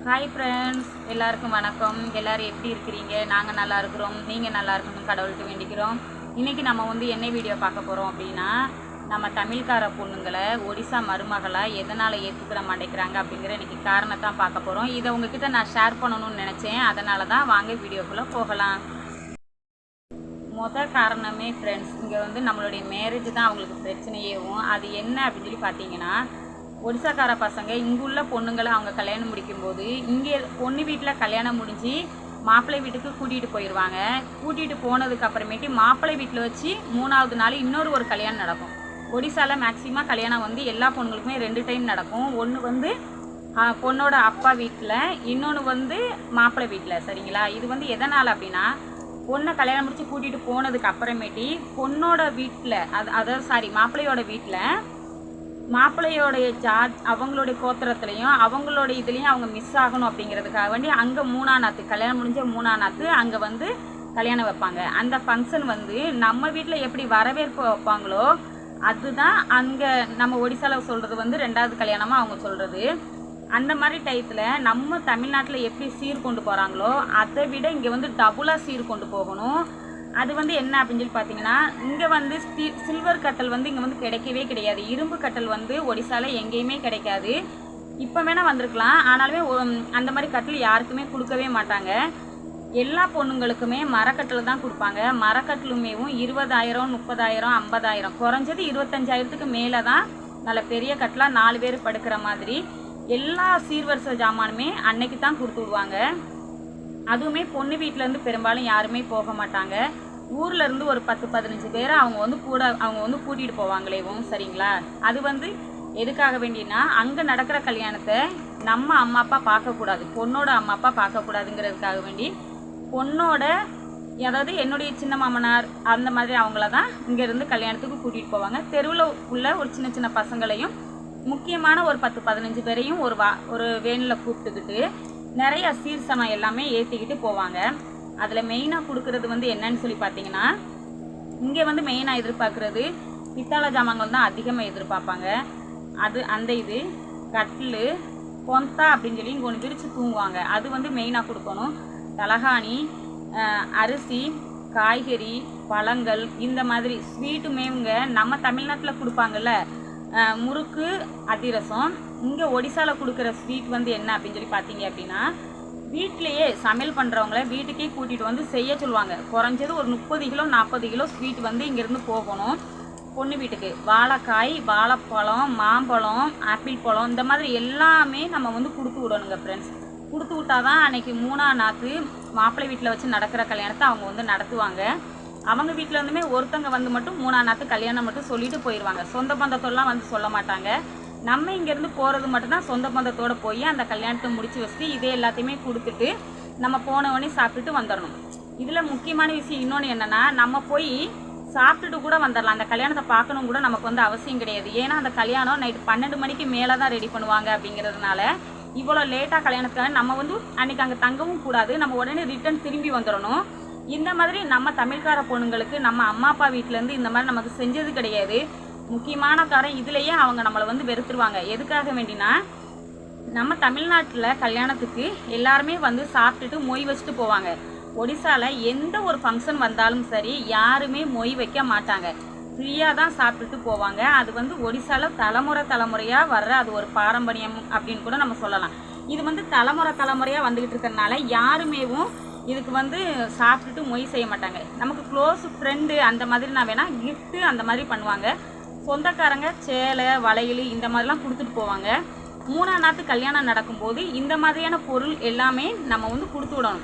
Hi friends, எல்லாருக்கும் வணக்கம். எல்லோரும் எப்படி இருக்கிறீங்க? நாங்கள் நல்லா இருக்கிறோம். நீங்கள் நல்லா இருக்கணும்னு கடவுள்கிட்ட வேண்டிக்கிறோம். இன்றைக்கி நம்ம என்ன வீடியோ பார்க்க போகிறோம் அப்படின்னா, நம்ம தமிழ்கார பொண்ணுங்களை ஒடிசா மருமகளாக எதனால் ஏற்றுக்கிற மாட்டேங்கிறாங்க அப்படிங்கிற இன்றைக்கி காரணத்தான் பார்க்க போகிறோம். இதை உங்ககிட்ட நான் ஷேர் பண்ணணும்னு நினச்சேன். அதனால தான் வாங்க வீடியோக்குள்ளே போகலாம். காரணமே ஃப்ரெண்ட்ஸ், இங்கே நம்மளுடைய மேரேஜ் தான் அவங்களுக்கு பிரச்சனையேவும். அது என்ன அப்படின்னு சொல்லி பார்த்தீங்கன்னா, ஒடிசாக்கார பசங்க இங்குள்ள பொண்ணுங்களை அவங்க கல்யாணம் முடிக்கும்போது இங்கே பொண்ணு வீட்டில் கல்யாணம் முடிஞ்சு மாப்பிள்ளை வீட்டுக்கு கூட்டிகிட்டு போயிடுவாங்க. கூட்டிகிட்டு போனதுக்கு அப்புறமேட்டு மாப்பிள்ளை வீட்டில் வச்சு 3வது நாள் இன்னொரு கல்யாணம் நடக்கும். ஒடிசாவில் மேக்சிமம் கல்யாணம் எல்லா பொண்ணுங்களுக்குமே 2 டைம் நடக்கும். ஒன்று பொண்ணோட அப்பா வீட்டில், இன்னொன்று மாப்பிள்ளை வீட்டில். சரிங்களா? இது எதனால் அப்படின்னா, பொண்ணை கல்யாணம் முடிச்சு கூட்டிகிட்டு போனதுக்கு அப்புறமேட்டி பொண்ணோட வீட்டில் மாப்பிள்ளையோட வீட்டில் மாப்பிள்ளையோடைய அவங்களுடைய கோத்திரத்துலையும் அவங்களோட இதுலேயும் அவங்க மிஸ் ஆகணும் அப்படிங்கிறதுக்காக வேண்டி அங்கே 3ஆம் நாத்து கல்யாணம் முடிஞ்ச 3ஆம் நாத்து அங்கே கல்யாணம் வைப்பாங்க. அந்த ஃபங்க்ஷன் நம்ம வீட்டில் எப்படி வரவேற்பு வைப்பாங்களோ அதுதான் அங்கே நம்ம ஒடிசாவில் சொல்கிறது 2வது கல்யாணமாக அவங்க சொல்கிறது. அந்த மாதிரி டயத்தில் நம்ம தமிழ்நாட்டில் எப்படி சீர் கொண்டு போகிறாங்களோ அதை விட இங்கே டபுளாக சீர் கொண்டு போகணும். அது என்ன அப்படின்னு சொல்லி பார்த்தீங்கன்னா, இங்கே சில்வர் கட்டல் இங்கே கிடைக்கவே கிடையாது. இரும்பு கட்டல் ஒடிசாவில் எங்கேயுமே கிடைக்காது. இப்போ வேணால் வந்திருக்கலாம், ஆனாலுமே அந்த மாதிரி கட்டல் யாருக்குமே கொடுக்கவே மாட்டாங்க. எல்லா பொண்ணுங்களுக்குமே மரக்கட்டல் தான் கொடுப்பாங்க. மரக்கட்டலுமேவும் 20,000, 30,000, 50,000, குறைஞ்சது 25,000க்கு மேலே தான் நல்ல பெரிய கட்டலாக 4 பேர் படுக்கிற மாதிரி எல்லா சீர்வரிசை ஜாமானுமே அன்னைக்கு தான் கொடுத்து விடுவாங்க. அதுவுமே பொண்ணு வீட்டிலேருந்து பெரும்பாலும் யாருமே போக மாட்டாங்க. ஊர்லேருந்து ஒரு 10-15 பேரை அவங்க கூட்டிகிட்டு போவாங்களேவும். சரிங்களா? அது எதுக்காக வேண்டினா, அங்கே நடக்கிற கல்யாணத்தை நம்ம அம்மா அப்பா பார்க்கக்கூடாது, பொண்ணோட அம்மா அப்பா பார்க்கக்கூடாதுங்கிறதுக்காக வேண்டி பொண்ணோட என்னுடைய சின்ன மாமனார் அந்த மாதிரி அவங்கள தான் இங்கேருந்து கல்யாணத்துக்கு கூட்டிகிட்டு போவாங்க. தெருவில் உள்ள ஒரு சின்ன சின்ன பசங்களையும் முக்கியமான ஒரு 10-15 பேரையும் ஒரு வேனில் கூப்பிட்டுக்கிட்டு நிறைய சீர்சனம் எல்லாமே ஏற்றிக்கிட்டு போவாங்க. அதில் மெயினாக கொடுக்குறது என்னன்னு சொல்லி பார்த்தீங்கன்னா, இங்கே மெயினாக எதிர்பார்க்குறது பித்தளை ஜாமான்கள் தான் அதிகமாக எதிர்பார்ப்பாங்க. அந்த கட்டில் பொந்தா அப்படின்னு சொல்லி இங்கே ஒன்று விரித்து தூங்குவாங்க. அது மெயினாக கொடுக்கணும். தலகாணி, அரிசி, காய்கறி, பழங்கள், இந்த மாதிரி ஸ்வீட்டுமே நம்ம தமிழ்நாட்டில் கொடுப்பாங்கல்ல, முறுக்கு, அதிரசம். இங்கே ஒடிசாவில் கொடுக்குற ஸ்வீட் என்ன அப்படின்னு சொல்லி பார்த்தீங்க அப்படின்னா, வீட்லேயே சமையல் பண்ணுறவங்கள வீட்டுக்கே கூட்டிகிட்டு செய்ய சொல்லுவாங்க. குறைஞ்சது ஒரு 30 கிலோ 40 கிலோ ஸ்வீட் இங்கேருந்து போகணும் பொண்ணு வீட்டுக்கு. வாழைக்காய், வாழைப்பழம், மாம்பழம், ஆப்பிள் பழம், இந்த மாதிரி எல்லாமே நம்ம கொடுத்து விடணுங்க ஃப்ரெண்ட்ஸ். கொடுத்து விட்டால் தான் அன்றைக்கி 3ஆம் நாத்து மாப்பிள்ளை வீட்டில் வச்சு நடக்கிற கல்யாணத்தை அவங்க நடத்துவாங்க. அவங்க வீட்டில் ஒருத்தங்க மட்டும் 3ஆம் நாத்து கல்யாணம் மட்டும் சொல்லிட்டு போயிடுவாங்க. சொந்த பந்தத்தோடலாம் சொல்ல மாட்டாங்க. நம்ம இங்கேருந்து போகிறது மட்டும்தான் சொந்த பந்தத்தோடு போய் அந்த கல்யாணத்தை முடித்து வச்சுட்டு இதே எல்லாத்தையுமே கொடுத்துட்டு நம்ம போனவொடனே சாப்பிட்டுட்டு வந்துடணும். இதில் முக்கியமான விஷயம் இன்னொன்று என்னென்னா, நம்ம போய் சாப்பிட்டுட்டு கூட வந்துடலாம். அந்த கல்யாணத்தை பார்க்கணும் கூட நமக்கு அவசியம் கிடையாது. ஏன்னா அந்த கல்யாணம் நைட்டு 12 மணிக்கு மேலே தான் ரெடி பண்ணுவாங்க. அப்படிங்கிறதுனால இவ்வளோ லேட்டாக கல்யாணத்துக்காக நம்ம அன்றைக்கி அங்கே தங்கவும் கூடாது. நம்ம உடனே ரிட்டர்ன் திரும்பி வந்துடணும். இந்த மாதிரி நம்ம தமிழ்கார பொண்ணுங்களுக்கு நம்ம அம்மா அப்பா வீட்டிலேருந்து இந்த மாதிரி நமக்கு செஞ்சது கிடையாது. முக்கியமான காரணம் இதுலேயே அவங்க நம்மளை வெறுத்துருவாங்க. எதுக்காக வேண்டினா, நம்ம தமிழ்நாட்டில் கல்யாணத்துக்கு எல்லாருமே சாப்பிட்டுட்டு மொய் வச்சுட்டு போவாங்க. ஒடிசாவில் எந்த ஒரு ஃபங்க்ஷன் வந்தாலும் சரி யாருமே மொய் வைக்க மாட்டாங்க. ஃப்ரீயாக தான் சாப்பிட்டுட்டு போவாங்க. அது ஒடிசாவில் தலைமுறையாக வர்ற அது ஒரு பாரம்பரியம் அப்படின்னு கூட நம்ம சொல்லலாம். இது தலைமுறையாக வந்துக்கிட்டு இருக்கிறதுனால யாருமேவும் இதுக்கு சாப்பிட்டுட்டு மொய் செய்ய மாட்டாங்க. நமக்கு க்ளோஸ் ஃப்ரெண்டு அந்த மாதிரி நான் வேணால் கிஃப்ட்டு அந்த மாதிரி பண்ணுவாங்க. சொந்தக்காரங்க சேலை, வளையல் இந்த மாதிரிலாம் கொடுத்துட்டு போவாங்க. 3ஆம் நாத்து கல்யாணம் நடக்கும்போது இந்த மாதிரியான பொருள் எல்லாமே நம்ம கொடுத்து விடணும்.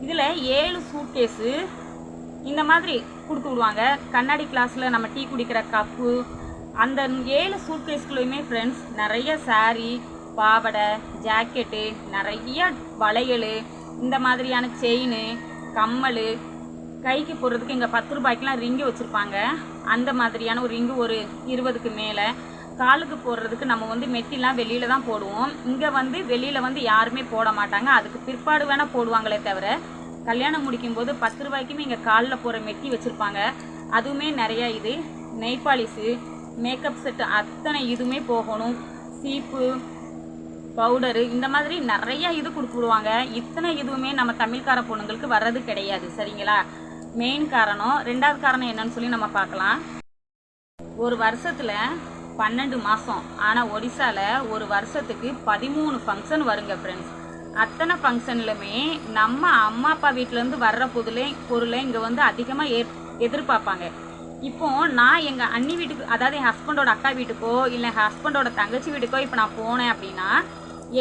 இதில் 7 சூட்கேஸு இந்த மாதிரி கொடுத்து விடுவாங்க. கண்ணாடி கிளாஸில் நம்ம டீ குடிக்கிற கப்பு, அந்த 7 சூட்கேஸ்குள்ளேயுமே ஃப்ரெண்ட்ஸ் நிறைய சாரீ, பாவடை, ஜாக்கெட்டு, நிறைய வளையல், இந்த மாதிரியான செயின், கம்மல், கைக்கு போடுறதுக்கு இங்கே 10 ரூபாய்க்குலாம் ரிங்கு வச்சுருப்பாங்க. அந்த மாதிரியான ஒரு ரிங்கு ஒரு 20க்கு மேலே. காலுக்கு போடுறதுக்கு நம்ம மெட்டிலாம் வெளியில் தான் போடுவோம். இங்கே வெளியில் யாருமே போட மாட்டாங்க. அதுக்கு பிற்பாடு வேணால் போடுவாங்களே தவிர, கல்யாணம் முடிக்கும்போது 10 ரூபாய்க்குமே இங்கே காலில் போகிற மெட்டி வச்சுருப்பாங்க. அதுவுமே நிறையா. நெய் பாலிஷு, மேக்கப் செட்டு, அத்தனை இதுவுமே போகணும். சீப்பு, பவுடரு, இந்த மாதிரி நிறைய இது கொடுத்துடுவாங்க. இத்தனை இதுவுமே நம்ம தமிழ்கார பொண்ணுங்களுக்கு வர்றது கிடையாது. சரிங்களா? மெயின் காரணம். 2வது காரணம் என்னன்னு சொல்லி நம்ம பார்க்கலாம். ஒரு வருஷத்தில் 12 மாதம், ஆனால் ஒடிசாவில் ஒரு வருஷத்துக்கு 13 ஃபங்க்ஷன் வருங்க ஃப்ரெண்ட்ஸ். அத்தனை ஃபங்க்ஷன்லுமே நம்ம அம்மா அப்பா வீட்டிலேருந்து வர்ற பொருளை இங்கே வந்து அதிகமாக எதிர்பார்ப்பாங்க. இப்போது நான் எங்கள் அண்ணி வீட்டுக்கு, அதாவது என் ஹஸ்பண்டோட அக்கா வீட்டுக்கோ இல்லை ஹஸ்பண்டோட தங்கச்சி வீட்டுக்கோ இப்போ நான் போனேன் அப்படின்னா,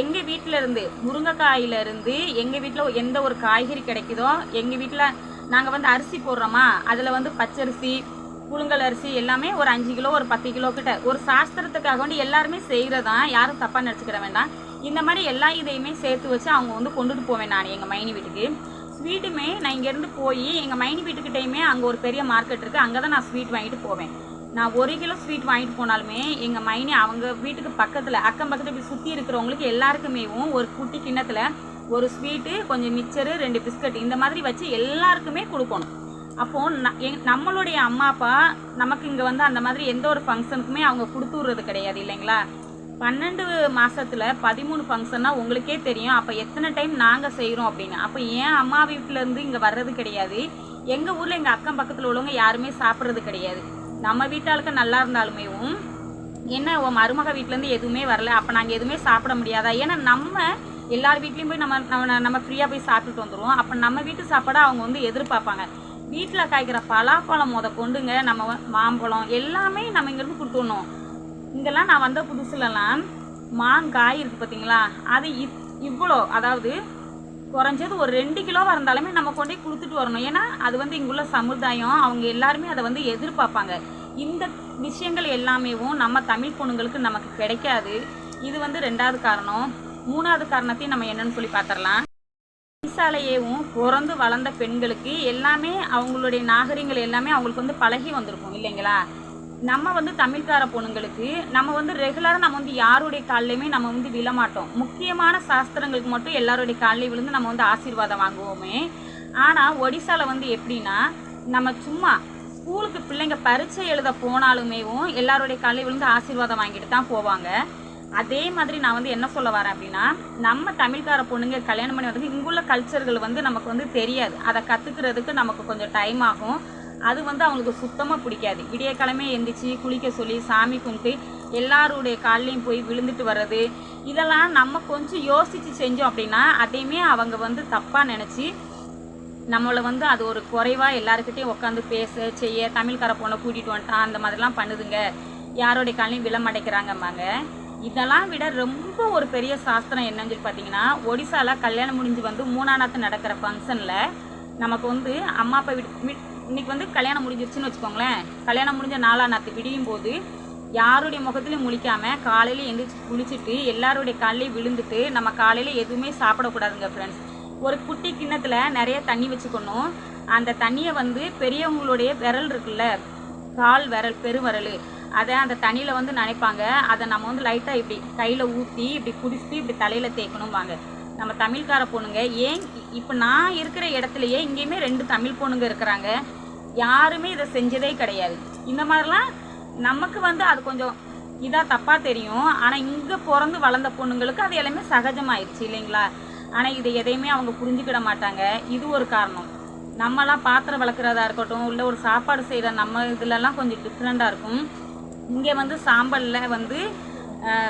எங்கள் வீட்டிலேருந்து முருங்கைக்காயிலேருந்து எங்கள் வீட்டில் எந்த ஒரு காய்கறி கிடைக்குதோ, எங்கள் வீட்டில் நாங்கள் வந்து அரிசி போடுறோமா, அதில் வந்து பச்சரிசி, புழுங்கல் அரிசி எல்லாமே ஒரு 5 கிலோ ஒரு 10 கிலோ கிட்ட ஒரு சாஸ்திரத்துக்காக வேண்டி எல்லாருமே செய்கிறதான், யாரும் தப்பாக நினச்சிக்கிற வேண்டாம். இந்த மாதிரி எல்லா இதையுமே சேர்த்து வச்சு அவங்க வந்து கொண்டுட்டு போவேன் நான் எங்கள் மைனி வீட்டுக்கு. ஸ்வீட்டுமே நான் இங்கேருந்து போய் எங்கள் மைனி வீட்டுக்கிட்டையுமே அங்கே ஒரு பெரிய மார்க்கெட் இருக்குது, அங்கே தான் நான் ஸ்வீட் வாங்கிட்டு போவேன். நான் 1 கிலோ ஸ்வீட் வாங்கிட்டு போனாலுமே எங்கள் மைனி அவங்க வீட்டுக்கு பக்கத்தில் அக்கம் பக்கத்தில் இப்படி சுற்றி இருக்கிறவங்களுக்கு எல்லாருக்குமேவும் ஒரு குட்டி கிண்ணத்தில் ஒரு ஸ்வீட்டு, கொஞ்சம் மிக்சரு, 2 பிஸ்கட் இந்த மாதிரி வச்சு எல்லாருக்குமே கொடுக்கணும். அப்போது நம்மளுடைய அம்மா அப்பா நமக்கு இங்கே வந்து அந்த மாதிரி எந்த ஒரு ஃபங்க்ஷனுக்குமே அவங்க கொடுத்து விட்றது கிடையாது இல்லைங்களா? 12 மாதத்தில் 13 ஃபங்க்ஷன்னா உங்களுக்கே தெரியும். அப்போ எத்தனை டைம் நாங்கள் செய்கிறோம் அப்படின்னு. அப்போ ஏன் அம்மா வீட்டிலேருந்து இங்கே வர்றது கிடையாது. எங்கள் ஊரில் எங்கள் அக்கம் பக்கத்தில் உள்ளவங்க யாருமே சாப்பிட்றது கிடையாது. நம்ம வீட்டாளுக்கு நல்லா இருந்தாலுமேவும் என்ன மருமக வீட்டிலேருந்து எதுவுமே வரல, அப்போ நாங்கள் எதுவுமே சாப்பிட முடியாதா? ஏன்னா நம்ம எல்லார் வீட்லேயும் போய் நம்ம ஃப்ரீயாக போய் சாப்பிட்டுட்டு வந்துடுவோம். அப்போ நம்ம வீட்டு சாப்பாடை அவங்க வந்து எதிர்பார்ப்பாங்க. வீட்டில் காய்க்கிற பலாப்பழம் கொண்டுங்க, நம்ம மாம்பழம் எல்லாமே நம்ம இங்கேருந்து கொடுத்துடணும். இங்கெல்லாம் நான் வந்த புதுசுலலாம் மாங்காய் இருக்குது பார்த்தீங்களா, அது இவ்வளோ, அதாவது குறைஞ்சது ஒரு 2 கிலோவாக இருந்தாலுமே நம்ம கொண்டு போய் கொடுத்துட்டு வரணும். ஏன்னா அது வந்து இங்குள்ள சமுதாயம், அவங்க எல்லாருமே அதை வந்து எதிர்பார்ப்பாங்க. இந்த விஷயங்கள் எல்லாமேவும் நம்ம தமிழ் பொண்ணுங்களுக்கு நமக்கு கிடைக்காது. இது வந்து 2வது காரணம். 3வது காரணத்தையும் நம்ம என்னன்னு சொல்லி பார்த்துடலாம். ஒடிசாலையேவும் பிறந்து வளர்ந்த பெண்களுக்கு எல்லாமே அவங்களுடைய நாகரிகங்கள் எல்லாமே அவங்களுக்கு வந்து பழகி வந்திருக்கும் இல்லைங்களா? நம்ம வந்து தமிழ்கார பொண்ணுங்களுக்கு நம்ம வந்து ரெகுலராக நம்ம வந்து யாருடைய காலையுமே நம்ம வந்து விழமாட்டோம். முக்கியமான சாஸ்திரங்களுக்கு மட்டும் எல்லாருடைய காலையும் விழுந்து நம்ம வந்து ஆசீர்வாதம் வாங்குவோமே. ஆனால் ஒடிசாவில் வந்து எப்படின்னா, நம்ம சும்மா ஸ்கூலுக்கு பிள்ளைங்க பரீட்சை எழுத போனாலுமேவும் எல்லாருடைய காலையும் விழுந்து ஆசீர்வாதம் வாங்கிட்டு தான் போவாங்க. அதே மாதிரி நான் வந்து என்ன சொல்ல வரேன் அப்படின்னா, நம்ம தமிழ்கார பொண்ணுங்க கல்யாணம் பண்ணி வந்து இங்குள்ள கல்ச்சர்கள் வந்து நமக்கு வந்து தெரியாது. அதை கற்றுக்கிறதுக்கு நமக்கு கொஞ்சம் டைம் ஆகும். அது வந்து அவங்களுக்கு சுத்தமாக பிடிக்காது. விடிய கிழமை எந்திரிச்சு குளிக்க சொல்லி சாமி கும்பிட்டு எல்லாருடைய காலையும் போய் விழுந்துட்டு வர்றது, இதெல்லாம் நம்ம கொஞ்சம் யோசித்து செஞ்சோம் அப்படின்னா அதையுமே அவங்க வந்து தப்பாக நினச்சி நம்மளை வந்து அது ஒரு குறைவாக எல்லாருக்கிட்டையும் உட்காந்து பேச செய்ய, தமிழ்கார பொண்ணை கூட்டிகிட்டு வந்துட்டான் அந்த மாதிரிலாம் பண்ணுதுங்க, யாரோடைய காலையும் விழமாட்டேங்கிறாங்கம்பாங்க. இதெல்லாம் விட ரொம்ப ஒரு பெரிய சாஸ்திரம் என்னன்னு சொல்லி பார்த்தீங்கன்னா, ஒடிசாவில் கல்யாணம் முடிஞ்சு வந்து 3ஆம் நாத்து நடக்கிற ஃபங்க்ஷனில் நமக்கு வந்து அம்மா அப்பா இன்றைக்கி வந்து கல்யாணம் முடிஞ்சிருச்சுன்னு வச்சுக்கோங்களேன். கல்யாணம் முடிஞ்ச 4ஆம் நாத்து விடியும் போது யாருடைய முகத்துலையும் முழிக்காமல் காலையில் எழுந்திரிச்சு குளிச்சுட்டு எல்லாருடைய காலையிலையும் விழுந்துட்டு நம்ம காலையில் எதுவுமே சாப்பிடக்கூடாதுங்க ஃப்ரெண்ட்ஸ். ஒரு குட்டி கிண்ணத்தில் நிறைய தண்ணி வச்சுக்கணும். அந்த தண்ணியை வந்து பெரியவங்களுடைய விரல் இருக்குல்ல, கால் விரல் பெருவிரல், அதை அந்த தண்ணியில் வந்து நினைப்பாங்க. அதை நம்ம வந்து லைட்டாக இப்படி கையில் ஊற்றி இப்படி குடிச்சிட்டு இப்படி தலையில் தேய்க்கணும்பாங்க. நம்ம தமிழ்கார பொண்ணுங்க ஏன் இப்போ நான் இருக்கிற இடத்துலையே இங்கேயுமே 2 தமிழ் பொண்ணுங்க இருக்கிறாங்க, யாருமே இதை செஞ்சதே கிடையாது. இந்த மாதிரிலாம் நமக்கு வந்து அது கொஞ்சம் இதாக தப்பாக தெரியும். ஆனால் இங்கே பிறந்து வளர்ந்த பொண்ணுங்களுக்கு அது எல்லாமே சகஜமாயிடுச்சு இல்லைங்களா? ஆனால் இதை எதையுமே அவங்க புரிஞ்சுக்கிட மாட்டாங்க. இது ஒரு காரணம். நம்மலாம் பாத்திரம் வளர்க்குறதா இருக்கட்டும், இல்லை ஒரு சாப்பாடு செய்கிற நம்ம இதிலலாம் கொஞ்சம் டிஃப்ரெண்ட்டாக இருக்கும். இங்கே வந்து சாம்பலில் வந்து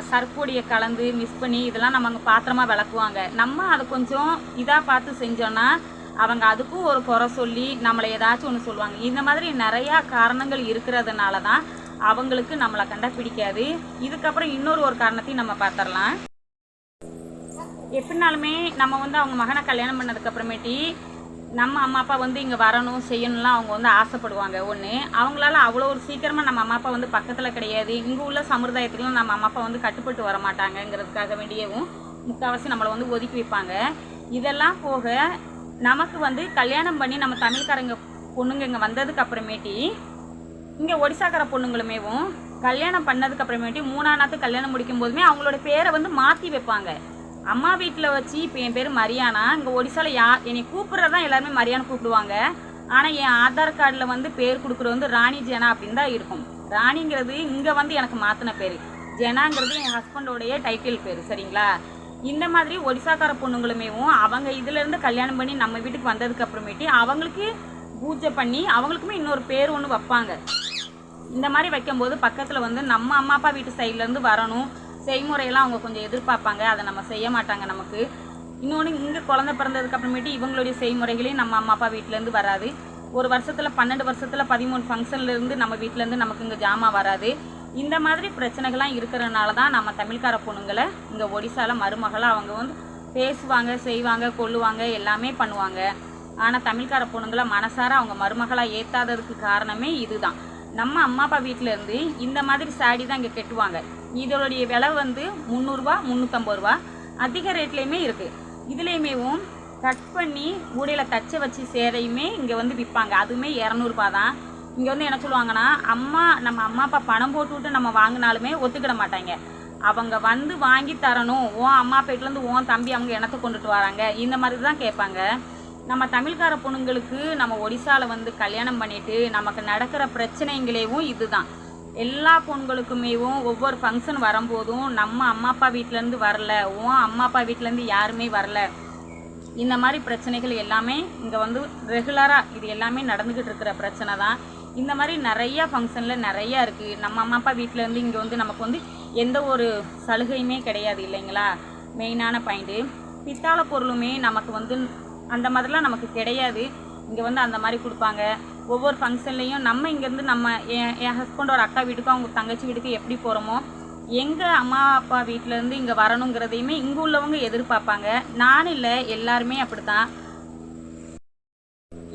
சர்ப்பொடியை கலந்து மிக்ஸ் பண்ணி இதெல்லாம் நம்ம அங்கே பாத்திரமாக விளக்குவாங்க. நம்ம அதை கொஞ்சம் இதாக பார்த்து செஞ்சோன்னா அவங்க அதுக்கும் ஒரு குறை சொல்லி நம்மளை ஏதாச்சும் ஒன்று சொல்லுவாங்க. இந்த மாதிரி நிறையா காரணங்கள் இருக்கிறதுனால தான் அவங்களுக்கு நம்மளை கண்டா பிடிக்காது. இதுக்கப்புறம் இன்னொரு காரணத்தையும் நம்ம பார்த்துடலாம். எப்படினாலுமே நம்ம வந்து அவங்க மகனை கல்யாணம் பண்ணதுக்கப்புறமேட்டி நம்ம அம்மா அப்பா வந்து இங்கே வரணும் செய்யணும்லாம் அவங்க வந்து ஆசைப்படுவாங்க. ஒன்று, அவங்களால அவ்வளோ ஒரு சீக்கிரமாக நம்ம அம்மா அப்பா வந்து பக்கத்தில் கிடையாது. இங்கே உள்ள சமுதாயத்துக்குலாம் நம்ம அம்மா அப்பா வந்து கட்டுப்பட்டு வர மாட்டாங்கங்கிறதுக்காக வேண்டியவும் முக்கால்வாசி நம்மளை வந்து ஒதுக்கி வைப்பாங்க. இதெல்லாம் போக நமக்கு வந்து கல்யாணம் பண்ணி நம்ம தமிழ்காரங்க பொண்ணுங்க இங்கே வந்ததுக்கு அப்புறமேட்டி இங்கே ஒடிசாக்கார பொண்ணுங்களுமேவும் கல்யாணம் பண்ணதுக்கப்புறமேட்டி 3ஆம் நாத்து கல்யாணம் முடிக்கும் போதுமே அவங்களோட பேரை வந்து மாற்றி வைப்பாங்க. அம்மா வீட்டில் வச்சு இப்போ என் பேர் மரியானா, இங்கே ஒடிசாவில் என்னை கூப்பிட்றதான் எல்லாருமே மரியானை கூப்பிடுவாங்க. ஆனால் என் ஆதார் கார்டில் வந்து பேர் கொடுக்குறது வந்து ராணி ஜேனா அப்படின்னு தான் இருக்கும். ராணிங்கிறது இங்கே வந்து எனக்கு மாற்றின பேர். ஜெனாங்கிறது என் ஹஸ்பண்டோடைய டைட்டில் பேர், சரிங்களா? இந்த மாதிரி ஒடிசாக்கார பொண்ணுங்களுமேவும் அவங்க இதிலேருந்து கல்யாணம் பண்ணி நம்ம வீட்டுக்கு வந்ததுக்கு அப்புறமேட்டி அவங்களுக்கு பூஜை பண்ணி அவங்களுக்குமே இன்னொரு பேர் ஒன்று வைப்பாங்க. இந்த மாதிரி வைக்கும்போது பக்கத்தில் வந்து நம்ம அம்மா அப்பா வீட்டு சைட்லேருந்து வரணும், செய்முறையெல்லாம் அவங்க கொஞ்சம் எதிர்பார்ப்பாங்க. அதை நம்ம செய்ய மாட்டாங்க நமக்கு. இன்னொன்று, இங்கே குழந்தை பிறந்ததுக்கு அப்புறமேட்டு இவங்களுடைய செய்முறைகளையும் நம்ம அம்மா அப்பா வீட்டிலேருந்து வராது. ஒரு வருஷத்தில் 12 வருஷத்தில் 13 ஃபங்க்ஷன்லேருந்து நம்ம வீட்டிலேருந்து நமக்கு இங்கே ஜாமான் வராது. இந்த மாதிரி பிரச்சனைகள்லாம் இருக்கிறனால தான் நம்ம தமிழ்கார பொண்ணுங்களை இங்கே ஒடிசாவில் மருமகளாக அவங்க வந்து பேசுவாங்க, செய்வாங்க, கொள்ளுவாங்க, எல்லாமே பண்ணுவாங்க. ஆனால் தமிழ்கார பொண்ணுங்களை மனசார அவங்க மருமகளாக ஏற்றாததுக்கு காரணமே இதுதான். நம்ம அம்மா அப்பா வீட்டிலேருந்து இந்த மாதிரி சாடி தான் இங்கே கட்டுவாங்க. இதோடைய விலை வந்து 300 ரூபா, 350 ரூபா, அதிக ரேட்லேயுமே இருக்குது. இதுலேயுமேவும் கட் பண்ணி ஊடையில் தச்ச வச்சு சேரையுமே இங்கே வந்து விற்பாங்க. அதுவுமே 200 ரூபா தான். இங்கே வந்து என்ன சொல்லுவாங்கன்னா, நம்ம அம்மா அப்பா பணம் போட்டுவிட்டு நம்ம வாங்கினாலுமே ஒத்துக்கிட மாட்டாங்க. அவங்க வந்து வாங்கி தரணும், உன் அம்மா வீட்டிலேருந்து உன் தம்பி அவங்க இனத்தை கொண்டுட்டு வராங்க, இந்த மாதிரி தான் கேட்பாங்க. நம்ம தமிழ்கார பொண்ணுங்களுக்கு நம்ம ஒடிசாவில் வந்து கல்யாணம் பண்ணிவிட்டு நமக்கு நடக்கிற பிரச்சனைங்களேவும் இதுதான். எல்லா பொண்களுக்குமேவும் ஒவ்வொரு ஃபங்க்ஷன் வரும்போதும் நம்ம அம்மா அப்பா வீட்டிலேருந்து வரல, உன் அம்மா அப்பா வீட்டிலேருந்து யாருமே வரல, இந்த மாதிரி பிரச்சனைகள் எல்லாமே இங்கே வந்து ரெகுலராக இது எல்லாமே நடந்துக்கிட்டு இருக்கிற பிரச்சனை தான். இந்த மாதிரி நிறையா ஃபங்க்ஷனில் நிறையா இருக்குது. நம்ம அம்மா அப்பா வீட்டிலேருந்து இங்கே வந்து நமக்கு வந்து எந்த ஒரு சலுகையுமே கிடையாது இல்லைங்களா? மெயினான பாயிண்ட்டு. பித்தாளை பொருளுமே நமக்கு வந்து அந்த மாதிரிலாம் நமக்கு கிடையாது. இங்கே வந்து அந்த மாதிரி கொடுப்பாங்க. ஒவ்வொரு ஃபங்க்ஷன்லேயும் நம்ம இங்கேருந்து நம்ம என் ஹஸ்பண்டோட அக்கா வீட்டுக்கும் அவங்க தங்கச்சி வீட்டுக்கு எப்படி போகிறோமோ எங்கள் அம்மா அப்பா வீட்டிலேருந்து இங்கே வரணுங்கிறதையுமே இங்கே உள்ளவங்க எதிர்பார்ப்பாங்க. நானும் இல்லை, எல்லாருமே அப்படி தான்.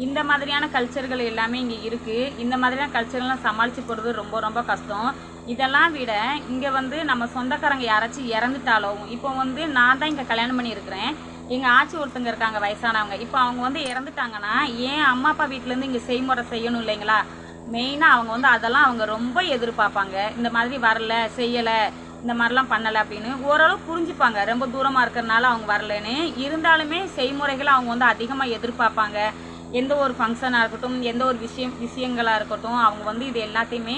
இந்த மாதிரியான கல்ச்சர்கள் எல்லாமே இங்கே இருக்குது. இந்த மாதிரியான கல்ச்சர்லாம் சமாளித்து போகிறது ரொம்ப ரொம்ப கஷ்டம். இதெல்லாம் விட இங்கே வந்து நம்ம சொந்தக்காரங்க யாராச்சும் இறந்துட்டாலும், இப்போ வந்து நான் தான் இங்கே கல்யாணம் பண்ணியிருக்கிறேன், எங்கள் ஆச்சி ஒருத்தங்க இருக்காங்க வயசானவங்க. இப்போ அவங்க வந்து இறந்துட்டாங்கன்னா என் அம்மா அப்பா வீட்டிலேருந்து இங்கே செய்முறை செய்யணும் இல்லைங்களா? மெயினாக அவங்க வந்து அதெல்லாம் அவங்க ரொம்ப எதிர்பார்ப்பாங்க. இந்த மாதிரி வரல, செய்யலை, இந்த மாதிரிலாம் பண்ணலை அப்படின்னு ஓரளவு புரிஞ்சுப்பாங்க. ரொம்ப தூரமாக இருக்கிறதுனால அவங்க வரலன்னு. இருந்தாலுமே செய்முறைகளை அவங்க வந்து அதிகமாக எதிர்பார்ப்பாங்க. எந்த ஒரு ஃபங்க்ஷனாக இருக்கட்டும், எந்த ஒரு விஷயங்களாக இருக்கட்டும், அவங்க வந்து இது எல்லாத்தையுமே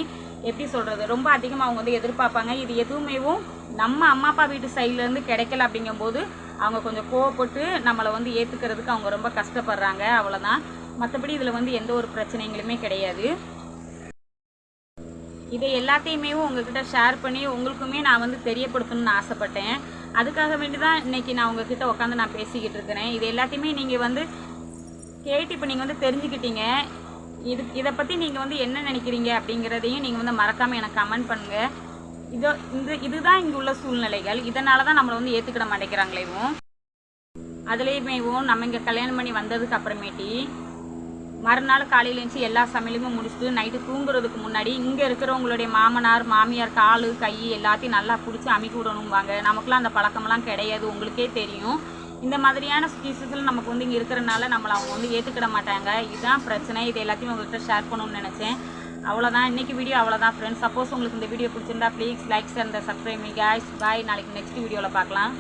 எப்படி சொல்கிறது, ரொம்ப அதிகமாக அவங்க வந்து எதிர்பார்ப்பாங்க. இது எதுவுமேவும் நம்ம அம்மா அப்பா வீட்டு சைட்லேருந்து கிடைக்கல அப்படிங்கும்போது அவங்க கொஞ்சம் கோவப்பட்டு நம்மளை வந்து ஏற்றுக்கிறதுக்கு அவங்க ரொம்ப கஷ்டப்படுறாங்க, அவ்வளோதான். மற்றபடி இதில் வந்து எந்த ஒரு பிரச்சனைகளுமே கிடையாது. இதை எல்லாத்தையுமே உங்ககிட்ட ஷேர் பண்ணி உங்களுக்குமே நான் வந்து தெரியப்படுத்தணும்னு ஆசைப்பட்டேன். அதுக்காக வேண்டி தான் இன்றைக்கி நான் உங்ககிட்ட உட்காந்து நான் பேசிக்கிட்டு இருக்கிறேன். இது எல்லாத்தையுமே நீங்கள் வந்து கேட்டு இப்போ நீங்கள் வந்து தெரிஞ்சுக்கிட்டீங்க. இதை பற்றி நீங்கள் வந்து என்ன நினைக்கிறீங்க அப்படிங்கிறதையும் நீங்கள் வந்து மறக்காமல் எனக்கு கமெண்ட் பண்ணுங்கள். இதுதான் இங்கே உள்ள சூழ்நிலைகள். இதனால தான் நம்மளை வந்து ஏற்றுக்கிட மாட்டேங்கிறாங்களேவும். அதுலேயுமேவும் நம்ம இங்கே கல்யாணம் பண்ணி வந்ததுக்கு அப்புறமேட்டி மறுநாள் காலையில் எழுந்துச்சி எல்லா சமையலுமே முடிச்சுட்டு நைட்டு தூங்குறதுக்கு முன்னாடி இங்கே இருக்கிறவங்களுடைய மாமனார் மாமியார் கால் கை எல்லாத்தையும் நல்லா பிடிச்சி அமுக்கி விடணும்பாங்க. நமக்குலாம் அந்த பழக்கமெல்லாம் கிடையாது, உங்களுக்கே தெரியும். இந்த மாதிரியான சுச்சுவேஷன்ஸில் நமக்கு வந்து இங்கே இருக்கிறனால நம்மளை அவங்க வந்து ஏற்றுக்கிட மாட்டாங்க. இதுதான் பிரச்சனை. இது எல்லாத்தையும் உங்கள்கிட்ட ஷேர் பண்ணணும்னு நினச்சேன். அவ்வளோதான், இன்றைக்கி வீடியோ அவ்வளோதான் ஃப்ரெண்ட்ஸ். சப்போஸ் உங்களுக்கு இந்த வீடியோ பிடிச்சிருந்தா please like, share, subscribe me guys. Bye. நாளைக்கு நெக்ஸ்ட் வீடியோவில் பார்க்கலாம்.